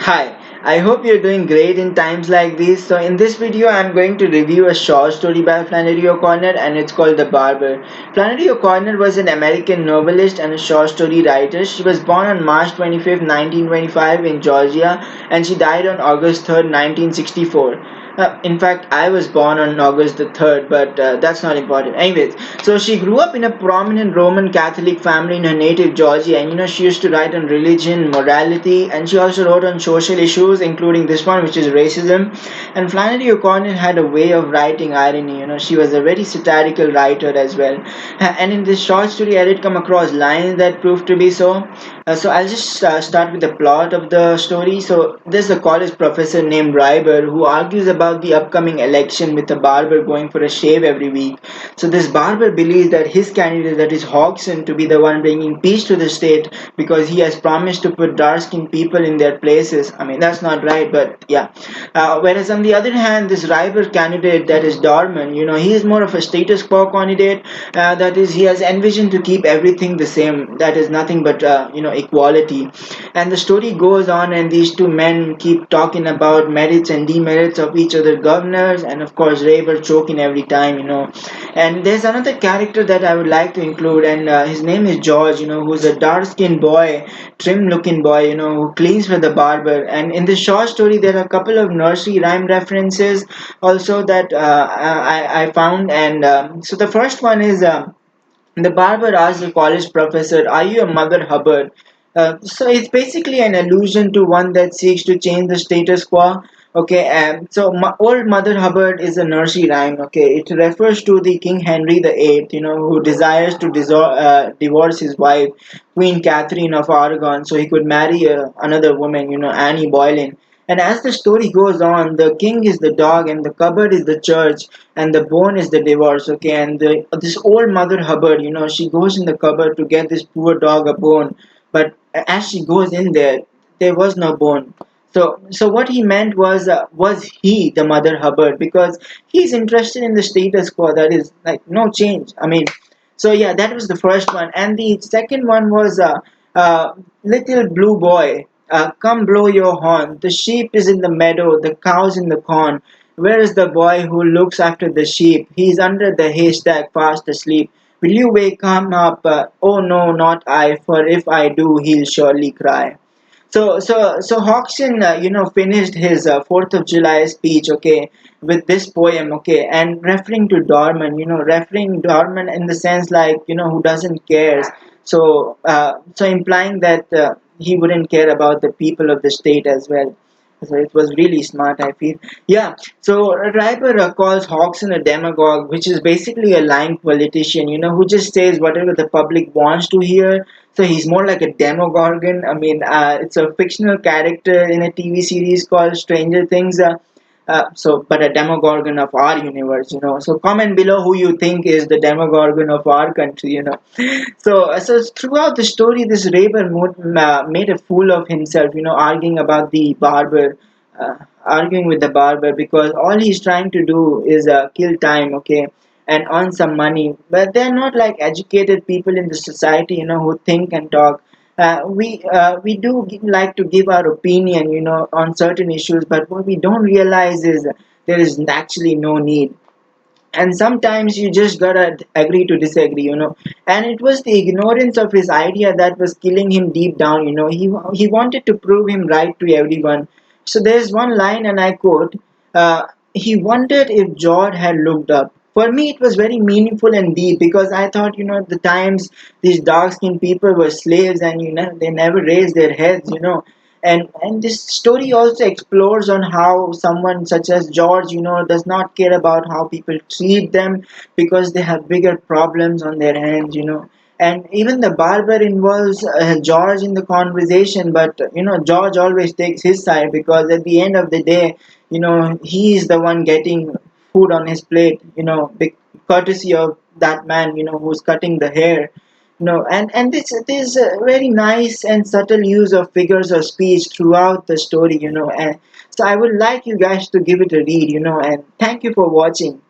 Hi, I hope you're doing great in times like these. So, in this video, I'm going to review a short story by Flannery O'Connor and it's called The Barber. Flannery O'Connor was an American novelist and a short story writer. She was born on March 25th, 1925, in Georgia, and she died on August 3rd, 1964. In fact, I was born on August the 3rd, but that's not important. Anyways, so she grew up in a prominent Roman Catholic family in her native Georgia, and she used to write on religion, morality, and she also wrote on social issues, including this one, which is racism. And Flannery O'Connor had a way of writing irony. She was a very satirical writer as well. And in this short story, I did come across lines that proved to be so. So I'll just start with the plot of the story. So there's a college professor named Barber who argues about the upcoming election with a barber going for a shave every week. So this barber believes that his candidate, that is Hodgson, to be the one bringing peace to the state because he has promised to put dark-skinned people in their places. I mean, that's not right, but yeah. Whereas on the other hand, this rival candidate, that is Dorman, he is more of a status quo candidate. That is, he has envisioned to keep everything the same. That is nothing but equality. And the story goes on, and these two men keep talking about merits and demerits of each other governors, and of course, Raber choking every time. And there's another character that I would like to include, and his name is George. Who's a dark-skinned boy, trim-looking boy, who cleans for the barber. And in the short story, there are a couple of nursery rhyme references also that I found. And so the first one is. The barber asked the college professor, "Are you a Mother Hubbard?" So it's basically an allusion to one that seeks to change the status quo. Okay, so old Mother Hubbard is a nursery rhyme. Okay, it refers to the King Henry VIII, who desires to divorce his wife, Queen Catherine of Aragon, so he could marry another woman, Annie Boleyn. And as the story goes on, the king is the dog, and the cupboard is the church, and the bone is the divorce. Okay, and this old Mother Hubbard, she goes in the cupboard to get this poor dog a bone, but as she goes in there, there was no bone. So what he meant was he the Mother Hubbard, because he's interested in the status quo, that is like no change. I mean, so yeah, that was the first one, and the second one was little blue boy. Come blow your horn. The sheep is in the meadow, the cows in the corn. Where is the boy who looks after the sheep? He's under the haystack, fast asleep. Will you wake him up? Oh no, not I, for if I do, he'll surely cry. So Hodgson, finished his Fourth of July speech, okay, with this poem, okay, and referring to Dorman, referring Dorman in the sense like, who doesn't care. So implying that he wouldn't care about the people of the state as well. So it was really smart, I feel. Yeah. So Riper calls Hodgson a demagogue, which is basically a lying politician, who just says whatever the public wants to hear. So he's more like a Demogorgon. I mean, it's a fictional character in a TV series called Stranger Things. But a Demogorgon of our universe. So comment below who you think is the Demogorgon of our country. So throughout the story, this Raber made a fool of himself. Arguing about the barber, arguing with the barber because all he's trying to do is kill time, okay, and earn some money. But they're not like educated people in the society, who think and talk. We do like to give our opinion, on certain issues, but what we don't realize is there is actually no need, and sometimes you just gotta agree to disagree. And it was the ignorance of his idea that was killing him deep down. He wanted to prove him right to everyone. So there's one line, and I quote, he wondered if George had looked up. For me it was very meaningful and deep, because I thought, at the times these dark skinned people were slaves, and they never raised their heads. And this story also explores on how someone such as George, does not care about how people treat them because they have bigger problems on their hands. And even the barber involves George in the conversation, but George always takes his side, because at the end of the day, he is the one getting food on his plate, courtesy of that man, who's cutting the hair. And this very nice and subtle use of figures of speech throughout the story. And so I would like you guys to give it a read. And thank you for watching.